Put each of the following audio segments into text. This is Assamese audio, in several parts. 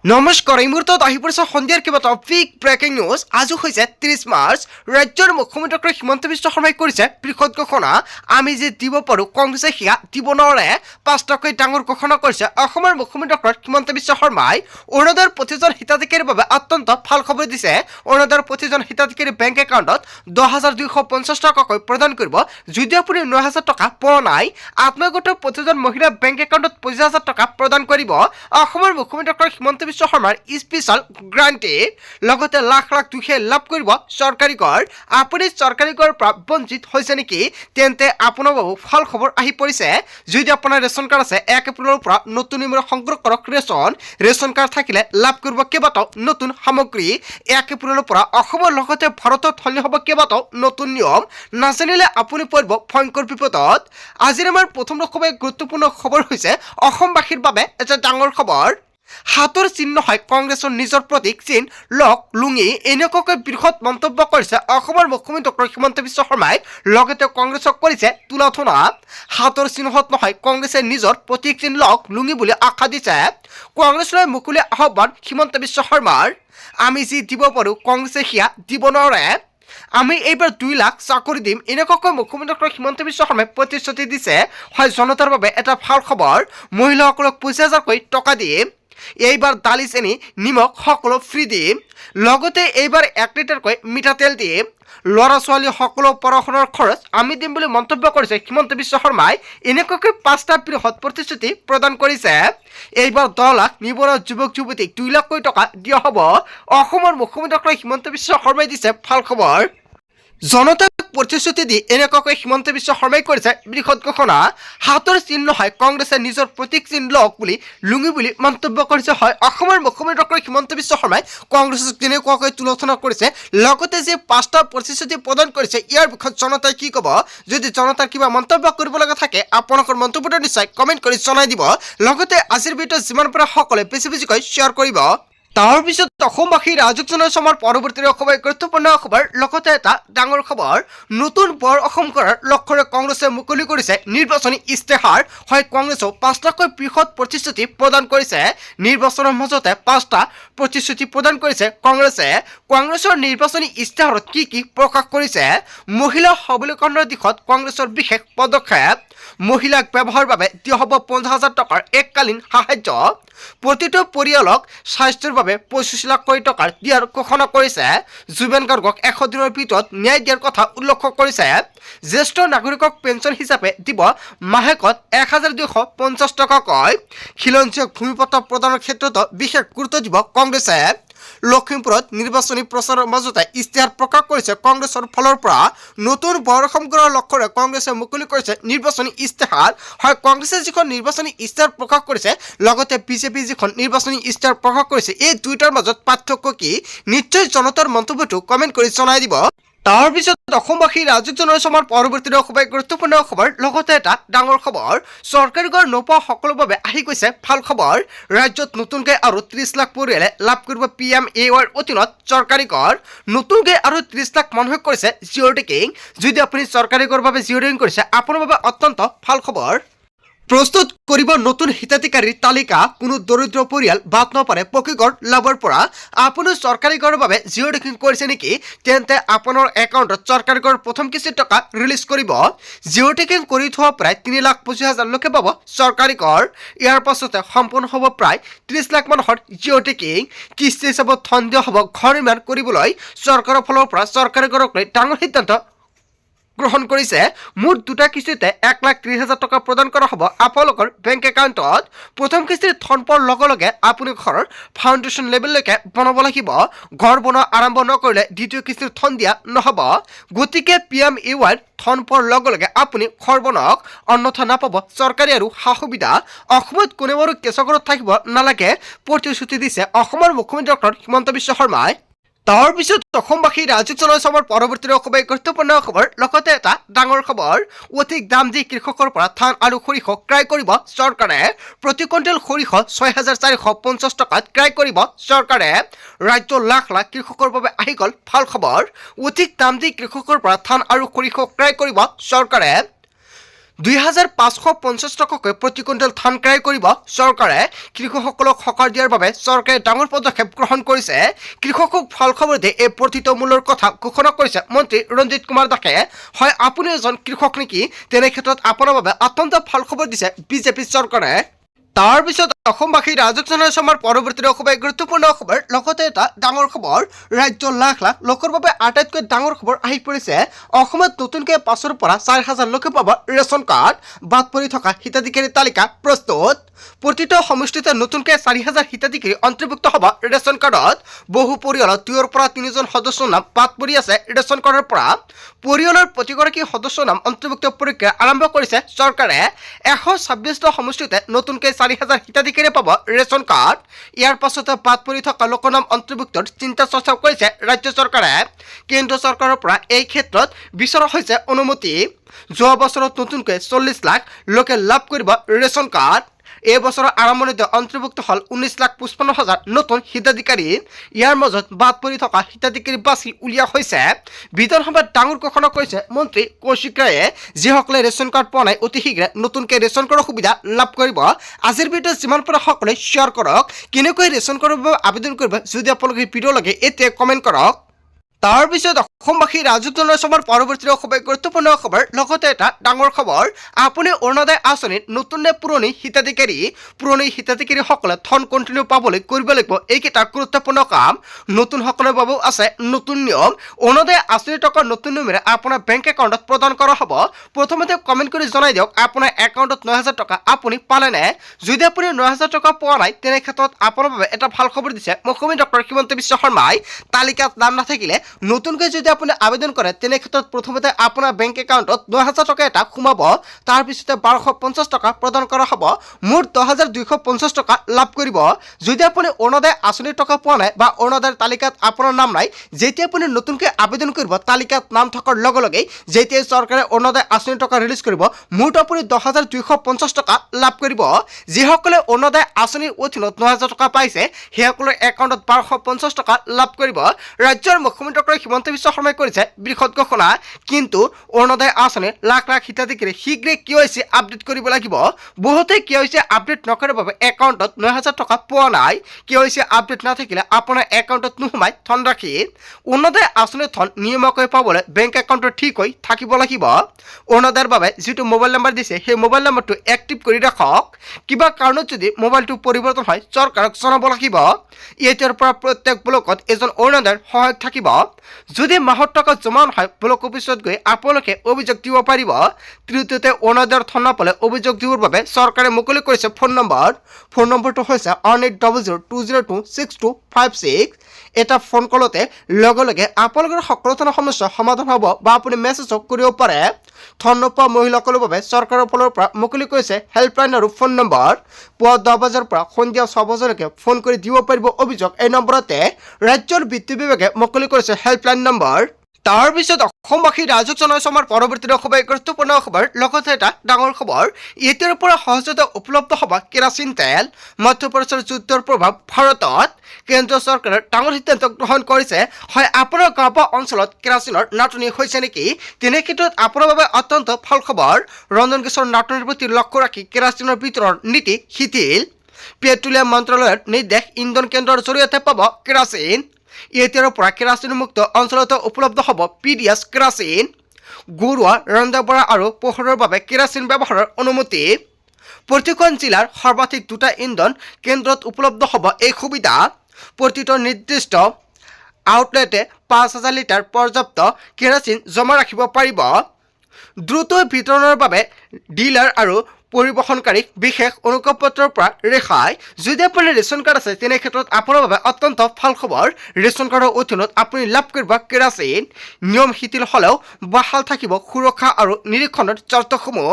নমস্কাৰ এই মুহূৰ্তত আহি পৰিছে সন্ধিয়াৰ কেইবাটাও বিগ ব্ৰেকিং নিউজ। আজি হৈছে 30 মাৰ্চ। ৰাজ্যৰ মুখ্যমন্ত্ৰী ডক্টৰ হিমন্ত বিশ্ব শৰ্মাই কৰিছে বৃহৎ ঘোষণা। আমি যে দিব পাৰোঁ কংগ্ৰেছে সেয়া দিব নোৱাৰে। পাঁচটাকৈ ডাঙৰ ঘোষণা কৰিছে অসমৰ মুখ্যমন্ত্ৰী ডক্টৰ হিমন্ত বিশ্ব শৰ্মাই। অৰুণোদয়ৰ প্ৰতিজন হিতাধিকাৰীৰ বাবে অত্যন্ত ভাল খবৰ দিছে। অৰুণোদয়ৰ প্ৰতিজন হিতাধিকাৰী বেংক একাউণ্টত 10,250 টকাকৈ প্ৰদান কৰিব। যদি আপুনি 9,000 টকা পোৱা নাই, আত্মগোটৰ প্ৰতিজন মহিলা বেংক একাউণ্টত 25,000 টকা প্ৰদান কৰিব। অসমৰ মুখ্যমন্ত্ৰী ডক্টৰ হিমন্ত বিশ্ব শৰ্মাৰ স্পেশাল গ্ৰান্টে লগতে লাখ লাখ দুখীয়াই লাভ কৰিব চৰকাৰী কৰ। আপুনি চৰকাৰী কৰৰ পৰা বঞ্চিত হৈছে নেকি? তেন্তে আপোনাৰ বাবে ভাল খবৰ আহি পৰিছে। যদি আপোনাৰ ৰেচন কাৰ্ড আছে, 1 এপ্ৰিলৰ পৰা নতুন নিয়মেৰে সংগ্ৰহ কৰক ৰেচন কাৰ্ড থাকিলে লাভ কৰিব কেইবাটাও নতুন সামগ্ৰী। 1 এপ্ৰিলৰ পৰা অসমৰ লগতে ভাৰতত সলনি হ'ব কেইবাটাও নতুন নিয়ম। নাজানিলে আপুনি পৰিব ভয়ংকৰ বিপদত। আজিৰ আমাৰ প্ৰথম খুবেই গুৰুত্বপূৰ্ণ খবৰ হৈছে অসমবাসীৰ বাবে এটা ডাঙৰ খবৰ। হাতৰ চিহ্ন হয় কংগ্ৰেছৰ নিজৰ প্ৰতীক চিন লক লুঙি। এনেকুৱাকৈ বৃহৎ মন্তব্য কৰিছে অসমৰ মুখ্যমন্ত্ৰী ডক্টৰ হিমন্ত বিশ্ব শৰ্মাই। লগতে কংগ্ৰেছক কৰিছে তুলাধনা। হাতৰ চিহ্নত নহয় কংগ্ৰেছে নিজৰ প্ৰতীক চিন লক লুঙি বুলি আশা দিছে। কংগ্ৰেছলৈ মুকলি আহ্বান হিমন্ত বিশ্ব শৰ্মাৰ। আমি যি দিব পাৰোঁ কংগ্ৰেছে সেয়া দিব নোৱাৰে। আমি এইবাৰ 2 লাখ চাকৰি দিম। এনেকুৱাকৈ মুখ্যমন্ত্ৰী ডক্টৰ হিমন্ত বিশ্ব শৰ্মাই প্ৰতিশ্ৰুতি দিছে। হয় জনতাৰ বাবে এটা ভাল খবৰ। মহিলাসকলক 25,000কৈ টকা দিম। এইবাৰ দালি চেনি নিমখ সকলো ফ্ৰী দিম। লগতে এইবাৰ 1 লিটাৰকৈ মিঠাতেল দিম। ল'ৰা ছোৱালী সকলো পঢ়া শুনাৰ খৰচ আমি দিম বুলি মন্তব্য কৰিছে হিমন্ত বিশ্ব শৰ্মাই। এনেকুৱাকৈ 5টা বৃহৎ প্ৰতিশ্ৰুতি প্ৰদান কৰিছে। এইবাৰ 10 লাখ নিবনুৱা যুৱক যুৱতীক 2 লাখকৈ টকা দিয়া হ'ব। অসমৰ মুখ্যমন্ত্ৰী ডক্টৰ হিমন্ত বিশ্ব শৰ্মাই দিছে ভাল খবৰ। জনতাক প্ৰতিশ্ৰুতি দি এনেকুৱাকৈ হিমন্ত বিশ্ব শৰ্মাই কৰিছে বৃহৎ ঘোষণা। হাতৰ চিহ্ন হয় কংগ্ৰেছে নিজৰ প্ৰতীক চিহ্ন লওক বুলি লুঙি বুলি মন্তব্য কৰিছে। হয় অসমৰ মুখ্যমন্ত্ৰী ডক্টৰ হিমন্ত বিশ্ব শৰ্মাই কংগ্ৰেছক তেনেকুৱাকৈ তুলনা কৰিছে। লগতে যে 5টা প্ৰতিশ্ৰুতি প্ৰদান কৰিছে ইয়াৰ বিষয়ত জনতাই কি ক'ব? যদি জনতাৰ কিবা মন্তব্য কৰিব লগা থাকে আপোনালোকৰ মন্তব্যটো নিশ্চয় কমেণ্ট কৰি জনাই দিব। লগতে আজিৰ ভিডিঅ'ত যিমান পাৰে সকলোৱে বেছি বেছিকৈ শ্বেয়াৰ কৰিব। তাৰ পিছত অসমবাসী ৰাজক জনাইছে আমাৰ পৰৱৰ্তী খুবেই গুৰুত্বপূৰ্ণ খবৰ। লগতে এটা ডাঙৰ খবৰ, নতুন বৰ অসম কৰাৰ লক্ষ্যৰে কংগ্ৰেছে মুকলি কৰিছে নিৰ্বাচনী ইস্তেহাৰ। হয় কংগ্ৰেছেও 5টাকৈ বৃহৎ প্ৰতিশ্ৰুতি প্ৰদান কৰিছে। নিৰ্বাচনৰ মাজতে 5টা প্ৰতিশ্ৰুতি প্ৰদান কৰিছে কংগ্ৰেছে। কংগ্ৰেছৰ নিৰ্বাচনী ইস্তেহাৰত কি কি প্ৰকাশ কৰিছে? মহিলা সবলীকৰণৰ দিশত কংগ্ৰেছৰ বিশেষ পদক্ষেপ। মহিলাক ব্যৱহাৰৰ বাবে দিয়া হ'ব 50,000 টকাৰ এককালীন সাহায্য। প্ৰতিটো পৰিয়ালক স্বাস্থ্যৰ বাবে 25 লাখকৈ টকাৰ দিয়াৰ ঘোষণা কৰিছে। জুবেন গাৰ্গক 100 দিনৰ ভিতৰত ন্যায় দিয়াৰ কথা উল্লেখ কৰিছে। জ্যেষ্ঠ নাগৰিকক পেঞ্চন হিচাপে দিব মাহেকত 1,250 টকাকৈ। খিলঞ্জীয়ক ভূমিপত্ৰ প্ৰদানৰ ক্ষেত্ৰতো বিশেষ গুৰুত্ব দিব কংগ্ৰেছে। লখিমপুৰত নিৰ্বাচনী প্ৰচাৰৰ মাজতে ইস্তেহাৰ প্ৰকাশ কৰিছে কংগ্ৰেছৰ ফালৰ পৰা। নতুন বৰ অসম গঢ়াৰ লক্ষ্যৰে কংগ্ৰেছে মুকলি কৰিছে নিৰ্বাচনী ইস্তেহাৰ। হয় কংগ্ৰেছে যিখন নিৰ্বাচনী ইস্তেহাৰ প্ৰকাশ কৰিছে লগতে বিজেপি যিখন নিৰ্বাচনী ইস্তেহাৰ প্ৰকাশ কৰিছে, এই দুয়োটাৰ মাজত পাৰ্থক্য কি? নিশ্চয় জনতাৰ মন্তব্যটো কমেণ্ট কৰি জনাই দিব। তাৰ পিছত অসমবাসী ৰাজক জনাইছে আমাৰ পৰৱৰ্তী খুবেই গুৰুত্বপূৰ্ণ খবৰ। লগতে এটা ডাঙৰ খবৰ, চৰকাৰী ঘৰ নোপোৱা সকলোৰ বাবে আহি গৈছে ভাল খবৰ। ৰাজ্যত নতুনকৈ আৰু 30 লাখ পৰিয়ালে লাভ কৰিব PMAYৰ অধীনত চৰকাৰী ঘৰ। নতুনকৈ আৰু 30 লাখ মানুহে কৰিছে জিঅ' টেকিং। যদি আপুনি চৰকাৰী ঘৰৰ বাবে জিঅ' টেকিং কৰিছে আপোনাৰ বাবে অত্যন্ত ভাল খবৰ। প্ৰস্তুত কৰিব নতুন হিতাধিকাৰীৰ তালিকা। কোনো দৰিদ্ৰ পৰিয়াল বাদ নপৰে পকী ঘৰ লাভৰ পৰা। আপুনি চৰকাৰী ঘৰৰ বাবে জিঅ' টেকিং কৰিছে নেকি? তেন্তে আপোনাৰ একাউণ্টত চৰকাৰী ঘৰৰ প্ৰথম কিস্তিৰ টকা ৰিলিজ কৰিব। জিঅ' টেকিং কৰি থোৱা প্ৰায় 3,25,000 লোকে পাব চৰকাৰী ঘৰ। ইয়াৰ পাছতে সম্পূৰ্ণ হ'ব প্ৰায় 30 লাখ মানুহৰ জিঅ' টেকিং। কিস্তি হিচাপত ধন দিয়া হ'ব ঘৰ নিৰ্মাণ কৰিবলৈ। চৰকাৰৰ ফালৰ পৰা চৰকাৰী ঘৰক লৈ ডাঙৰ সিদ্ধান্ত গ্ৰহণ কৰিছে। মুঠ 2টা কিস্তিতে 1,30,000 টকা প্ৰদান কৰা হ'ব আপোনালোকৰ বেংক একাউণ্টত। প্ৰথম কিস্তিৰ ধন পোৱাৰ লগে লগে আপুনি ঘৰৰ ফাউণ্ডেশ্যন লেভেললৈকে বনাব লাগিব। ঘৰ বনোৱা আৰম্ভ নকৰিলে দ্বিতীয় কিস্তিৰ ধন দিয়া নহ'ব। গতিকে PMAYৰ ধন পোৱাৰ লগে লগে আপুনি ঘৰ বনাওক, অন্যথা নাপাব চৰকাৰী আৰু সা সুবিধা। অসমত কোনেও আৰু কেঁচা ঘৰত থাকিব নালাগে প্ৰতিশ্ৰুতি দিছে অসমৰ মুখ্যমন্ত্ৰী ডক্টৰ হিমন্ত বিশ্ব শৰ্মাই। তাৰ পিছত অসমবাসী ৰাজক জনাইছে আমাৰ পৰৱৰ্তী খুবেই গুৰুত্বপূৰ্ণ খবৰ। লগতে এটা ডাঙৰ খবৰ, অধিক দাম দি কৃষকৰ পৰা ধান আৰু সৰিয়হ ক্ৰয় কৰিব চৰকাৰে। প্ৰতি কুইণ্টেল সৰিয়হ 6,450 টকাত ক্ৰয় কৰিব চৰকাৰে। ৰাজ্যৰ লাখ লাখ কৃষকৰ বাবে আহি গ'ল ভাল খবৰ। অধিক দাম দি কৃষকৰ পৰা ধান আৰু সৰিয়হ ক্ৰয় কৰিব চৰকাৰে। 2550 টকাকৈ প্ৰতি কুইণ্টেল ধান ক্ৰয় কৰিব চৰকাৰে কৃষকসকলক সকাহ দিয়াৰ বাবে চৰকাৰে ডাঙৰ পদক্ষেপ গ্ৰহণ কৰিছে কৃষকক ভাল খবৰ দিয়ে এই বৰ্ধিত মূল্যৰ কথা ঘোষণা কৰিছে মন্ত্ৰী ৰঞ্জিত কুমাৰ দাসে হয় আপুনি এজন কৃষক নেকি তেনে ক্ষেত্ৰত আপোনাৰ বাবে অত্যন্ত ভাল খবৰ দিছে বিজেপি চৰকাৰে তাৰ পিছত অসমবাসী ৰাজক জনসমাৰ পৰৱৰ্তী খুবেই গুৰুত্বপূৰ্ণ খবৰ লগতে এটা ডাঙৰ খবৰ ৰাজ্যৰ লাখ লাখ লোকৰ বাবে আটাইতকৈ ডাঙৰ খবৰ আহি পৰিছে অসমত নতুনকৈ 5ৰ পৰা 4,000 লোকে পাব ৰেচন কাৰ্ড বাদ পৰি থকা হিতাধিকাৰীৰ তালিকা প্ৰস্তুত প্ৰতিটো সমষ্টিতে নতুনকৈ 4,000 হিতাধিকাৰী অন্তৰ্ভুক্ত হ'ব ৰেচন কাৰ্ডত বহু পৰিয়ালত 2ৰ পৰা 3জন সদস্যৰ নাম বাদ পৰি আছে ৰেচন কাৰ্ডৰ পৰা পৰিয়ালৰ প্ৰতিগৰাকী সদস্যৰ নাম অন্তৰ্ভুক্ত প্ৰক্ৰিয়া আৰম্ভ কৰিছে চৰকাৰে 126টা সমষ্টিতে নতুনকৈ 4,000 হিতাধিকাৰী পাব ৰেচন কাৰ্ড ইয়াৰ পাছতে বাদ পৰি থকা লোকৰ নাম অন্তৰ্ভুক্তৰ চিন্তা চৰ্চা কৰিছে ৰাজ্য চৰকাৰে কেন্দ্ৰ চৰকাৰৰ পৰা এই ক্ষেত্ৰত বিচৰা হৈছে অনুমতি যোৱা বছৰত নতুনকৈ 40 লাখ লোকে লাভ কৰিব ৰেচন কাৰ্ড এই বছৰৰ আৰম্ভণিতে অন্তৰ্ভুক্ত হ'ল 19,55,000 নতুন হিতাধিকাৰী ইয়াৰ মাজত বাদ পৰি থকা হিতাধিকাৰী বাছি উলিওৱা হৈছে বিধানসভাত ডাঙৰ ঘোষণা কৰিছে মন্ত্ৰী কৌশিক ৰায়ে যিসকলে ৰেচন কাৰ্ড পোৱা নাই অতি শীঘ্ৰে নতুনকৈ ৰেচন কাৰ্ডৰ সুবিধা লাভ কৰিব আজিৰ ভিডিঅ'ত যিমান পাৰে সকলোৱে শ্বেয়াৰ কৰক কেনেকৈ ৰেচন কাৰ্ডৰ বাবে আবেদন কৰিব যদি আপোনালোকে ভিডিঅ' লাগে এতিয়া কমেণ্ট কৰক তাৰ পিছত অসমবাসী ৰাজক জনসমাৰ পৰৱৰ্তী খুবেই গুৰুত্বপূৰ্ণ খবৰ লগতে এটা ডাঙৰ খবৰ আপুনি অৰুণোদয় আঁচনিৰ নতুন নে পুৰণি হিতাধিকাৰীসকলে ধন কণ্টিনিউ পাবলৈ কৰিব লাগিব এইকেইটা গুৰুত্বপূৰ্ণ কাম নতুনসকলৰ বাবেও আছে নতুন নিয়ম অৰুণোদয় আঁচনিৰ টকা নতুন নিয়মেৰে আপোনাৰ বেংক একাউণ্টত প্ৰদান কৰা হ'ব প্ৰথমতে কমেণ্ট কৰি জনাই দিয়ক আপোনাৰ একাউণ্টত 9,000 টকা আপুনি পালেনে যদি আপুনি 9,000 টকা পোৱা নাই তেনে ক্ষেত্ৰত আপোনাৰ বাবে এটা ভাল খবৰ দিছে মুখ্যমন্ত্ৰী ডক্টৰ হিমন্ত বিশ্ব শৰ্মাই তালিকাত নাম নাথাকিলে নতুনকৈ যদি আপুনি আবেদন কৰে তেনে ক্ষেত্ৰত প্ৰথমতে আপোনাৰ বেংক একাউণ্টত 9,000 টকা এটা সোমাব তাৰ পিছতে 1,250 টকা প্ৰদান কৰা হ'ব মুঠ 10,250 টকা লাভ কৰিব যদি আপুনি অৰুণোদয় আঁচনিৰ টকা পোৱা নাই বা অৰুণোদয়ৰ তালিকাত আপোনাৰ নাম নাই যেতিয়া আপুনি নতুনকৈ আবেদন কৰিব তালিকাত নাম থকাৰ লগে লগে যেতিয়া চৰকাৰে অৰুণোদয় আঁচনিৰ টকা ৰিলিজ কৰিব মুঠ আপুনি 10,250 টকা লাভ কৰিব যিসকলে অৰুণোদয় আঁচনিৰ অধীনত 9,000 টকা পাইছে সেইসকলৰ একাউণ্টত 1,250 টকা লাভ কৰিব ৰাজ্যৰ মুখ্যমন্ত্ৰী ডক্টৰ হিমন্ত বিশ্ব শৰ্মাই কৰিছে বৃহৎ ঘোষণা কিন্তু অৰুণোদয় আঁচনিৰ লাখ লাখ হিতাধিকাৰী শীঘ্ৰে KYC আপডেট কৰিব লাগিব বহুতে KYC আপডেট নকৰাৰ বাবে একাউণ্টত 9,000 টকা পোৱা নাই KYC আপডেট নাথাকিলে আপোনাৰ একাউণ্টত নোসোমাই ধনৰাশি অৰুণোদয় আঁচনিৰ ধন নিয়মীয়াকৈ পাবলৈ বেংক একাউণ্টত ঠিক হৈ থাকিব লাগিব অৰুণোদয়ৰ বাবে যিটো মোবাইল নম্বৰ দিছে সেই মোবাইল নম্বৰটো এক্টিভ কৰি ৰাখক কিবা কাৰণত যদি মোবাইলটো পৰিৱৰ্তন হয় চৰকাৰক জনাব লাগিব এতিয়াৰ পৰা প্ৰত্যেক ব্লকত এজন অৰুণোদয়ৰ সহায়ক থাকিব যদি মাহৰ টকা জমা নহয় ব্লক অফিচত গৈ আপোনালোকে অভিযোগ দিব পাৰিব তৃতীয়তে অৰুণোদয়ৰ ধন নাপালে অভিযোগ দিবৰ বাবে চৰকাৰে মুকলি কৰিছে ফোন নম্বৰটো হৈছে 1800202626 এটা ফোন কলতে লগে লগে আপোনালোকৰ সকলো ধৰণৰ সমস্যা সমাধান হ'ব বা আপুনি মেছেজো কৰিব পাৰে ধন নোপোৱা মহিলাসকলৰ বাবে চৰকাৰৰ ফালৰ পৰা মুকলি কৰিছে হেল্পলাইন আৰু ফোন নম্বৰ পুৱা 10 বজাৰ পৰা সন্ধিয়া 6 বজালৈকে ফোন কৰি দিব পাৰিব অভিযোগ এই নম্বৰতে ৰাজ্যৰ বিত্ত বিভাগে মুকলি কৰিছে হেল্পলাইন নম্বৰ তাৰ পিছত অসমবাসী ৰাজক জনসমাৰ পৰৱৰ্তী খুবেই গুৰুত্বপূৰ্ণ খবৰ লগতে এটা ডাঙৰ খবৰ এতিয়াৰ পৰা সহজতে উপলব্ধ হ'ব কেৰাচিন তেল মধ্যপ্ৰদেশৰ যুদ্ধৰ প্ৰভাৱ ভাৰতত কেন্দ্ৰ চৰকাৰে ডাঙৰ সিদ্ধান্ত গ্ৰহণ কৰিছে হয় আপোনাৰ গাঁও বা অঞ্চলত কেৰাচিনৰ নাটনি হৈছে নেকি তেনে ক্ষেত্ৰত আপোনাৰ বাবে অত্যন্ত ভাল খবৰ ৰন্ধন গেছৰ নাটনিৰ প্ৰতি লক্ষ্য ৰাখি কেৰাচিনৰ বিতৰণ নীতি শিথিল পেট্ৰলিয়াম মন্ত্ৰালয়ৰ নিৰ্দেশ ইন্ধন কেন্দ্ৰৰ জৰিয়তে পাব কেৰাচিন এতিয়াৰ পৰা কেৰাচিন মুক্ত অঞ্চলতে উপলব্ধ হ'ব PDS কেৰাচিন ঘৰুৱা ৰন্ধা বঢ়া আৰু পোহৰৰ বাবে কেৰাচিন ব্যৱহাৰৰ অনুমতি প্ৰতিখন জিলাৰ সৰ্বাধিক 2টা ইন্ধন কেন্দ্ৰত উপলব্ধ হ'ব এই সুবিধা প্ৰতিটো নিৰ্দিষ্ট আউটলেটে 5,000 লিটাৰ পৰ্যাপ্ত কেৰাচিন জমা ৰাখিব পাৰিব দ্ৰুত বিতৰণৰ বাবে ডিলাৰ আৰু পৰিবহণকাৰীক বিশেষ অনুজ্ঞাপত্ৰৰ পৰা ৰেহাই যদি আপোনাৰ ৰেচন কাৰ্ড আছে তেনে ক্ষেত্ৰত আপোনাৰ বাবে অত্যন্ত ভাল খবৰ ৰেচন কাৰ্ডৰ অধীনত আপুনি লাভ কৰিব কেৰাচিন নিয়ম শিথিল হ'লেও বহাল থাকিব সুৰক্ষা আৰু নিৰীক্ষণৰ চৰ্তসমূহ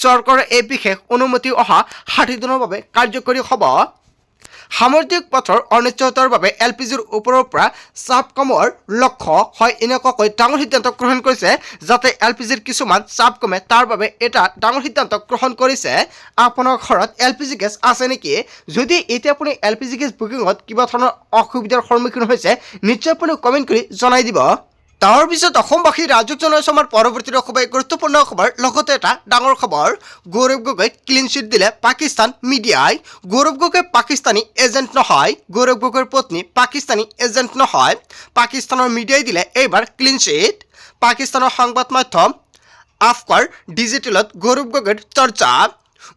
চৰকাৰৰ এই বিশেষ অনুমতি অহা 60 দিনৰ বাবে কাৰ্যকৰী হ'ব সামুদ্ৰিক পথৰ অনিশ্চয়তাৰ বাবে LPGৰ ওপৰৰ পৰা চাপ কমোৱাৰ লক্ষ্য হয় এনেকুৱাকৈ ডাঙৰ সিদ্ধান্ত গ্ৰহণ কৰিছে যাতে LPGৰ কিছুমান চাপ কমে তাৰ বাবে এটা ডাঙৰ সিদ্ধান্ত গ্ৰহণ কৰিছে আপোনাৰ ঘৰত LPG গেছ আছে নেকি যদি এতিয়া আপুনি LPG গেছ বুকিঙত কিবা ধৰণৰ অসুবিধাৰ সন্মুখীন হৈছে নিশ্চয় আপুনি কমেণ্ট কৰি জনাই দিব তাৰ পিছত অসমবাসী ৰাজক জনাইছে আমাৰ পৰৱৰ্তী খুবেই গুৰুত্বপূৰ্ণ খবৰ লগতে এটা ডাঙৰ খবৰ গৌৰৱ গগৈ ক্লিন চিট দিলে পাকিস্তান মিডিয়াই গৌৰৱ গগৈ পাকিস্তানী এজেণ্ট নহয় গৌৰৱ গগৈৰ পত্নী পাকিস্তানী এজেণ্ট নহয় পাকিস্তানৰ মিডিয়াই দিলে এইবাৰ ক্লিন চিট পাকিস্তানৰ সংবাদ মাধ্যম আফকাৰ ডিজিটেলত গৌৰৱ গগৈৰ চৰ্চা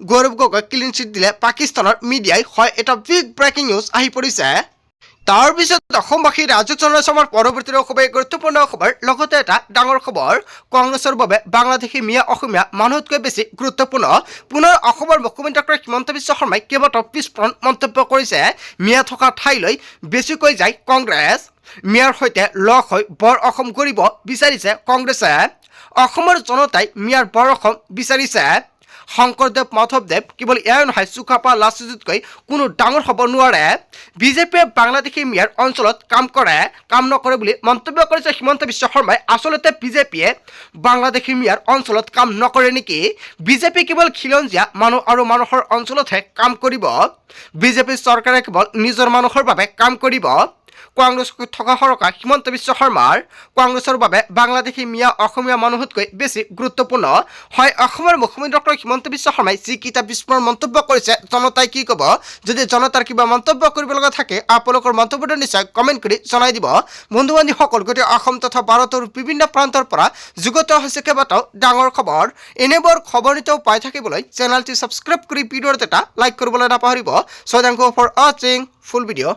গৌৰৱ গগৈ ক্লিন চিট দিলে পাকিস্তানৰ মিডিয়াই হয় এটা বিগ ব্ৰেকিং নিউজ আহি পৰিছে তাৰ পিছত অসমবাসী ৰাজক জনাইছে আমাৰ পৰৱৰ্তী খুবেই গুৰুত্বপূৰ্ণ খবৰ লগতে এটা ডাঙৰ খবৰ কংগ্ৰেছৰ বাবে বাংলাদেশী মিয়া অসমীয়া মানুহতকৈ বেছি গুৰুত্বপূৰ্ণ পুনৰ অসমৰ মুখ্যমন্ত্ৰী ডক্টৰ হিমন্ত বিশ্ব শৰ্মাই কেইবাটাও বিস্ফোৰণ মন্তব্য কৰিছে মিয়া থকা ঠাইলৈ বেছিকৈ যায় কংগ্ৰেছ মিয়াৰ সৈতে লগ হৈ বৰ অসম কৰিব বিচাৰিছে কংগ্ৰেছে অসমৰ জনতাই মিয়াৰ বৰ অসম বিচাৰিছে শংকৰদেৱ মাধৱদেৱ কেৱল এয়াই নহয় চুকাফা লাচিততকৈ কোনো ডাঙৰ হ'ব নোৱাৰে বিজেপিয়ে বাংলাদেশী মিয়াৰ অঞ্চলত কাম নকৰে বুলি মন্তব্য কৰিছে হিমন্ত বিশ্ব শৰ্মাই আচলতে বিজেপিয়ে বাংলাদেশী মিয়াৰ অঞ্চলত কাম নকৰে নেকি বিজেপি কেৱল খিলঞ্জীয়া মানুহ আৰু মানুহৰ অঞ্চলতহে কাম কৰিব বিজেপি চৰকাৰে কেৱল নিজৰ মানুহৰ বাবে কাম কৰিব কংগ্ৰেছ থকা সৰকা হিমন্ত বিশ্ব শৰ্মাৰ কংগ্ৰেছৰ বাবে বাংলাদেশী মিয়া অসমীয়া মানুহতকৈ বেছি গুৰুত্বপূৰ্ণ হয় অসমৰ মুখ্যমন্ত্ৰী ডক্টৰ হিমন্ত বিশ্ব শৰ্মাই যিকেইটা বিস্ফোৰণ মন্তব্য কৰিছে জনতাই কি ক'ব যদি জনতাৰ কিবা মন্তব্য কৰিব লগা থাকে আপোনালোকৰ মন্তব্যটো নিশ্চয় কমেণ্ট কৰি জনাই দিব বন্ধু বান্ধৱীসকল গোটেই অসম তথা ভাৰতৰ বিভিন্ন প্ৰান্তৰ পৰা যুগত হৈছে কেইবাটাও ডাঙৰ খবৰ এনেবোৰ খবৰ নিতৌ পাই থাকিবলৈ চেনেলটি ছাবস্ক্ৰাইব কৰি ভিডিঅ'ত এটা লাইক কৰিবলৈ নাপাহৰিব সো থেংক ইউ ফৰ ৱাচিং ফুল ভিডিঅ'